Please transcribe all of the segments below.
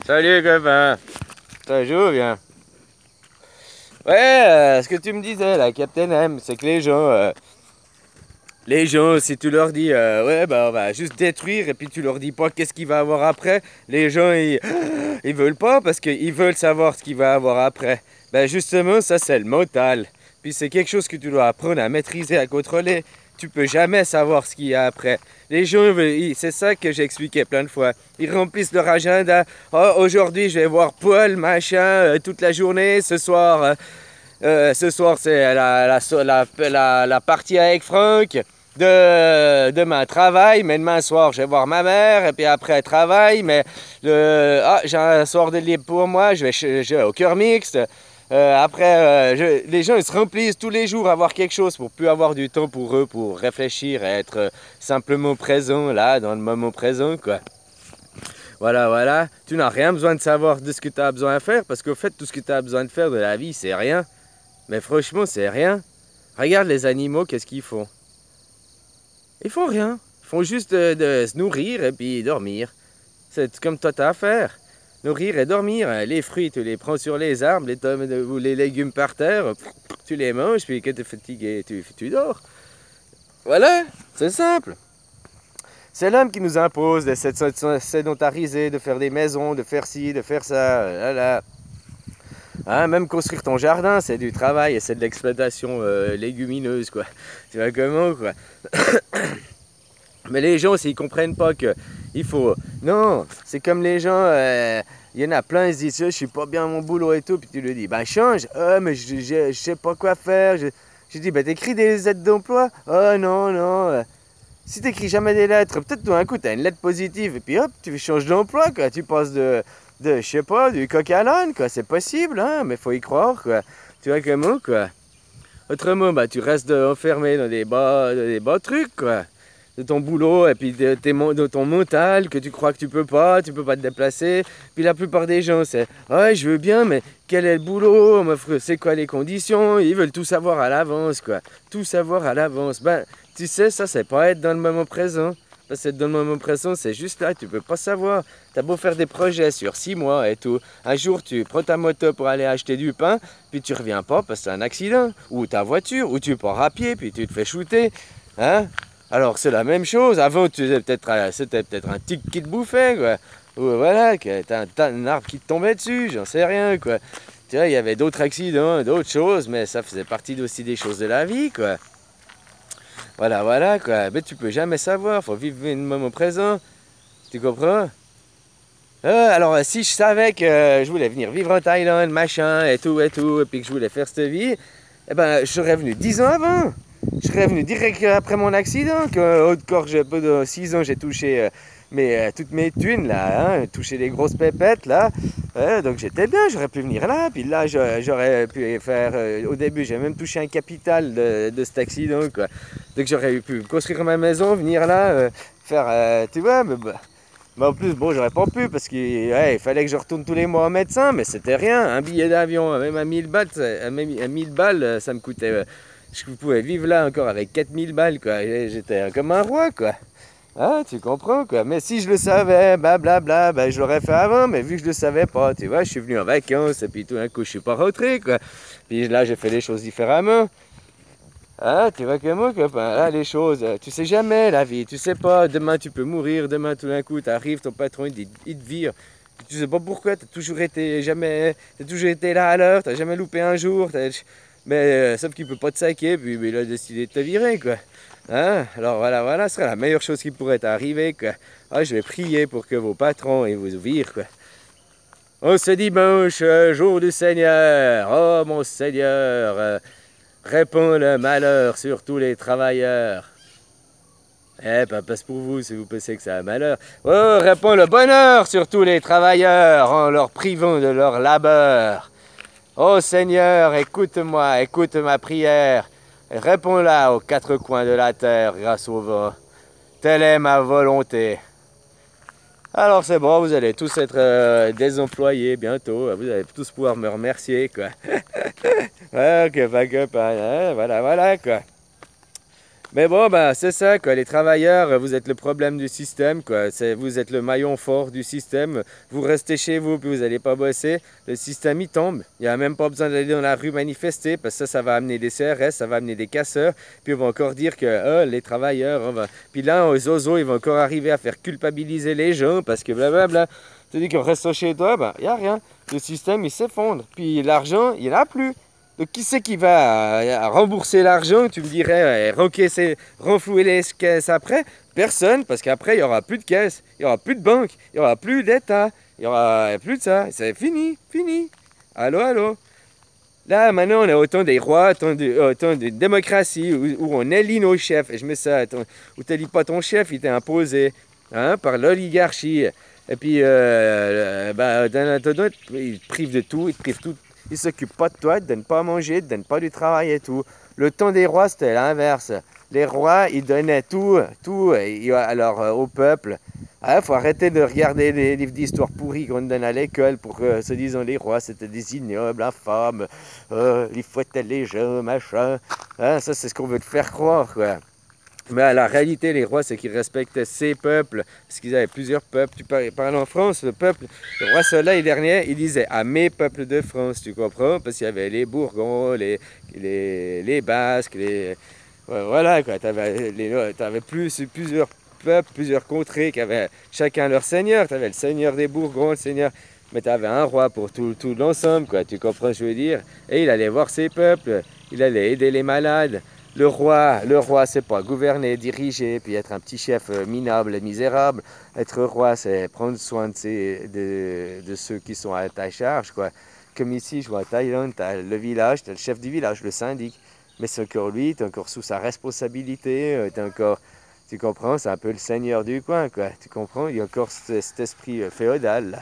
Salut copain. Ça joue bien. Ouais, ce que tu me disais là, Captain M, c'est que les gens, si tu leur dis ouais bah on va juste détruire et puis tu leur dis pas qu'est-ce qu'il va avoir après, les gens ils veulent pas parce qu'ils veulent savoir ce qu'il va avoir après. Ben justement ça c'est le mental. Puis c'est quelque chose que tu dois apprendre à maîtriser, à contrôler. Tu peux jamais savoir ce qu'il y a après. Les gens, c'est ça que j'expliquais plein de fois. Ils remplissent leur agenda. Oh, aujourd'hui je vais voir Paul, machin, toute la journée. Ce soir c'est la partie avec Franck. Demain travail, mais demain soir je vais voir ma mère, et puis après travail, mais j'ai un soir de libre pour moi, je vais au cœur mixte. Les gens ils se remplissent tous les jours à avoir quelque chose pour plus avoir du temps pour eux, pour réfléchir et être simplement présent là, dans le moment présent quoi. Voilà, voilà, tu n'as rien besoin de savoir de ce que tu as besoin de faire, parce qu'au fait tout ce que tu as besoin de faire de la vie c'est rien. Mais franchement c'est rien. Regarde les animaux, qu'est-ce qu'ils font? Ils font rien. Ils font juste de se nourrir et puis dormir. C'est comme toi t'as à faire. Nourrir et dormir. Les fruits, tu les prends sur les arbres, les tomes ou les légumes par terre, tu les manges, puis quand tu es fatigué, tu dors. Voilà, c'est simple. C'est l'homme qui nous impose de sédentariser, de faire des maisons, de faire ci, de faire ça. Là, là. Hein, même construire ton jardin, c'est du travail et c'est de l'exploitation légumineuse, quoi. Tu vois comment, quoi. Mais les gens, s'ils comprennent pas que il faut... Non, c'est comme les gens, il y en a plein, ils se disent, je suis pas bien à mon boulot et tout, puis tu lui dis, ben change. Mais je sais pas quoi faire. Je dis, ben t'écris des aides d'emploi. Oh non, non. Si t'écris jamais des lettres, peut-être tout d'un coup, t'as une lettre positive, et puis hop, tu changes d'emploi, quoi. Tu passes je sais pas, du coq à l'âne, quoi. C'est possible, hein, mais faut y croire, quoi. Tu vois comment, quoi. Autrement, bah, tu restes enfermé dans des bas trucs, quoi. De ton boulot, et puis de ton mental, que tu crois que tu peux pas te déplacer. Puis la plupart des gens, c'est « Ouais, je veux bien, mais quel est le boulot? C'est quoi les conditions ?» Ils veulent tout savoir à l'avance, quoi. Tout savoir à l'avance. Ben, tu sais, ça, c'est pas être dans le moment présent. Parce que être dans le moment présent, c'est juste là, tu peux pas savoir. T'as beau faire des projets sur 6 mois et tout. Un jour, tu prends ta moto pour aller acheter du pain, puis tu reviens pas parce que c'est un accident. Ou ta voiture, ou tu pars à pied, puis tu te fais shooter. Hein? Alors c'est la même chose. Avant, c'était peut-être un tic qui te bouffait, quoi. Ou voilà, t'as un arbre qui te tombait dessus, j'en sais rien, quoi. Tu vois, il y avait d'autres accidents, d'autres choses, mais ça faisait partie aussi des choses de la vie, quoi. Voilà, voilà, quoi. Mais tu peux jamais savoir, faut vivre le moment présent. Tu comprends? Alors, si je savais que je voulais venir vivre en Thaïlande, machin, et tout, et puis que je voulais faire cette vie, eh ben, je serais venu 10 ans avant. Je serais venu direct après mon accident, qu'au corps, de 6 ans, j'ai touché toutes mes thunes, là, hein, touché les grosses pépettes, là. Donc j'étais bien, j'aurais pu venir là, puis là, j'aurais pu faire... au début, j'ai même touché un capital de cet accident, quoi. Donc j'aurais pu construire ma maison, venir là, faire... tu vois, mais en plus, bon, j'aurais pas pu, parce qu'il ouais, il fallait que je retourne tous les mois au médecin, mais c'était rien. Un billet d'avion, même à 1000 balles, à 1000 balles, ça me coûtait... je pouvais vivre là encore avec 4000 balles, quoi. J'étais comme un roi, quoi. Ah, tu comprends, quoi. Mais si je le savais, blablabla, ben, je l'aurais fait avant, mais vu que je le savais pas, tu vois, je suis venu en vacances, et puis tout d'un coup, je suis pas rentré, quoi. Puis là, j'ai fait les choses différemment. Ah, tu vois que moi, copain, là, les choses, tu sais jamais la vie, tu sais pas, demain tu peux mourir, demain tout d'un coup, t'arrives, ton patron, il te vire. Tu sais pas pourquoi, t'as toujours été là à l'heure, t'as jamais loupé un jour, mais sauf qu'il peut pas te saquer, puis il a décidé de te virer, quoi. Hein? Alors voilà, voilà, ce serait la meilleure chose qui pourrait t'arriver, quoi. Ah, je vais prier pour que vos patrons, ils vous virent, quoi. Oh, ce dimanche, jour du Seigneur, oh mon Seigneur, répands le malheur sur tous les travailleurs. Eh, pas passe pour vous si vous pensez que c'est un malheur. Oh, répands le bonheur sur tous les travailleurs en leur privant de leur labeur. Oh Seigneur, écoute-moi, écoute ma prière. Réponds-la aux quatre coins de la terre grâce au vent. Telle est ma volonté. Alors c'est bon, vous allez tous être désemployés bientôt. Vous allez tous pouvoir me remercier, quoi. Ouais, ok, pas que, voilà, voilà, quoi. Mais bon, bah, c'est ça, quoi. Les travailleurs, vous êtes le problème du système, quoi. Vous êtes le maillon fort du système. Vous restez chez vous, puis vous n'allez pas bosser. Le système, il tombe. Il n'y a même pas besoin d'aller dans la rue manifester, parce que ça va amener des CRS, ça va amener des casseurs. Puis on va encore dire que les travailleurs, Puis là, aux Zozo, ils vont encore arriver à faire culpabiliser les gens, parce que blablabla. Tu dis qu'en restant chez toi, bah, il n'y a rien. Le système, il s'effondre. Puis l'argent, il n'y en a plus. Donc qui c'est qui va rembourser l'argent? Tu me dirais, renflouer les caisses après? Personne, parce qu'après, il n'y aura plus de caisse, il n'y aura plus de banque, il n'y aura plus d'État, il n'y aura plus de ça. C'est fini, fini. Allô, allô? Là, maintenant, on est au temps des rois, au temps de démocratie, où on élit nos chefs. Et je mets ça, où tu n'élis pas ton chef, il t'est imposé par l'oligarchie. Et puis, d'un autre, il te prive de tout, il te prive tout. Ils ne s'occupent pas de toi, ils ne donnent pas à manger, ils ne donnent pas du travail et tout. Le temps des rois, c'était l'inverse. Les rois, ils donnaient tout au peuple. Il faut arrêter de regarder les livres d'histoire pourris qu'on donne à l'école pour se disant les rois, c'était des ignobles, infâmes, ils fouettaient les gens, machin. Ça, c'est ce qu'on veut te faire croire, quoi. Mais la réalité, les rois, c'est qu'ils respectaient ces peuples, parce qu'ils avaient plusieurs peuples. Tu parles en France, le roi Soleil dernier, il disait à mes peuples de France, tu comprends? Parce qu'il y avait les Bourgons, les Basques, voilà, quoi. Tu avais plusieurs peuples, plusieurs contrées qui avaient chacun leur seigneur. Tu avais le seigneur des Bourgons, le seigneur. Mais tu avais un roi pour tout l'ensemble, quoi. Tu comprends ce que je veux dire? Et il allait voir ses peuples, il allait aider les malades. Le roi, c'est pas gouverner, diriger, puis être un petit chef minable et misérable. Être roi, c'est prendre soin de ceux qui sont à ta charge, quoi. Comme ici, je vois en Thaïlande, tu as le village, tu as le chef du village, le syndic. Mais c'est encore lui, tu es encore sous sa responsabilité, tu comprends, c'est un peu le seigneur du coin, quoi. Tu comprends, il y a encore cet esprit féodal, là.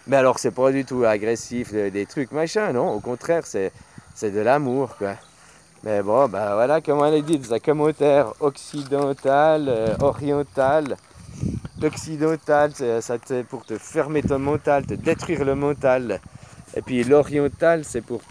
Mais alors, c'est pas du tout agressif, des trucs, machin, non. Au contraire, c'est de l'amour, quoi. Mais bon, bah voilà, comme on l'a dit, dans un commentaire occidental, oriental. L'occidental, c'est pour te fermer ton mental, te détruire le mental. Et puis l'oriental, c'est pour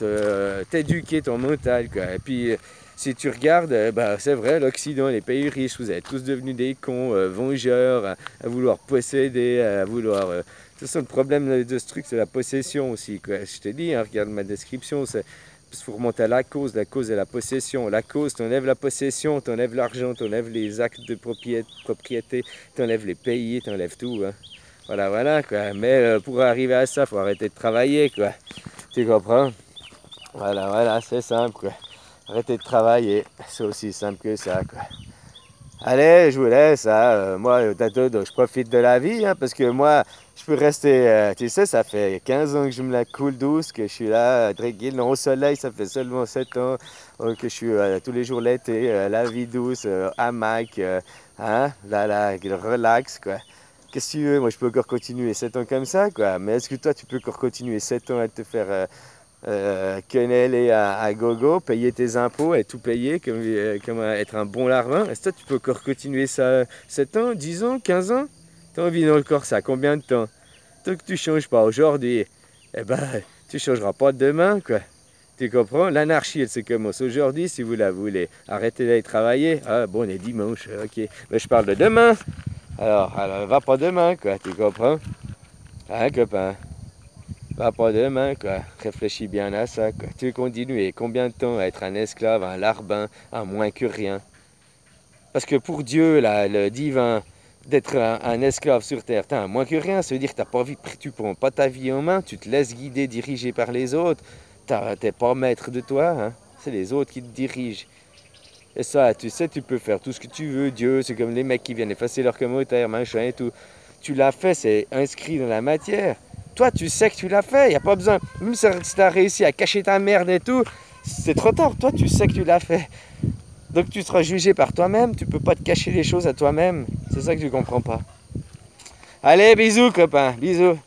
t'éduquer ton mental, quoi. Et puis, si tu regardes, bah, c'est vrai, l'Occident, les pays riches, vous êtes tous devenus des cons, vengeurs, à vouloir posséder, à vouloir... c'est ça le problème de ce truc, c'est la possession aussi, quoi. Je t'ai dit, hein, regarde ma description, c'est... Il faut remonter à la cause est la possession. La cause, t'enlèves la possession, t'enlèves l'argent, t'enlèves les actes de propriété, t'enlèves les pays, t'enlèves tout. Hein. Voilà, quoi. Mais pour arriver à ça, il faut arrêter de travailler, quoi. Tu comprends? Voilà, c'est simple, quoi. Arrêter de travailler, c'est aussi simple que ça, quoi. Allez, je vous laisse, hein. Moi, je profite de la vie, hein, parce que moi, je peux rester, tu sais, ça fait 15 ans que je me la coule douce, que je suis là, tranquille, au soleil, ça fait seulement 7 ans que je suis tous les jours l'été, la vie douce, hamac, hein, là, relax, quoi. Qu'est-ce que tu veux? Moi, je peux encore continuer 7 ans comme ça, quoi. Mais est-ce que toi, tu peux encore continuer 7 ans à te faire... queneller à gogo, payer tes impôts et tout payer comme être un bon larbin? Est-ce que toi, tu peux encore continuer ça 7 ans, 10 ans, 15 ans? T'as envie dans le corps ça, combien de temps? Tant que tu changes pas aujourd'hui, eh ben, tu changeras pas demain, quoi. Tu comprends? L'anarchie, elle se commence aujourd'hui, si vous la voulez. Arrêtez d'aller travailler. Ah, bon, on est dimanche, ok. Mais je parle de demain. Alors, va pas demain, quoi, tu comprends? Hein, copain? Va pas demain, quoi. Réfléchis bien à ça, quoi. Tu veux continuer combien de temps à être un esclave, un larbin, un moins que rien? Parce que pour Dieu, là, le divin, d'être un esclave sur terre, t'as un moins que rien, ça veut dire que tu prends pas ta vie en main, tu te laisses guider, diriger par les autres. T'es pas maître de toi, hein. C'est les autres qui te dirigent. Et ça, tu sais, tu peux faire tout ce que tu veux. Dieu, c'est comme les mecs qui viennent effacer leurs commentaires, machin et tout. Tu l'as fait, c'est inscrit dans la matière. Toi, tu sais que tu l'as fait, il n'y a pas besoin. Même si tu as réussi à cacher ta merde et tout, c'est trop tard. Toi, tu sais que tu l'as fait. Donc, tu seras jugé par toi-même. Tu ne peux pas te cacher les choses à toi-même. C'est ça que tu ne comprends pas. Allez, bisous, copain. Bisous.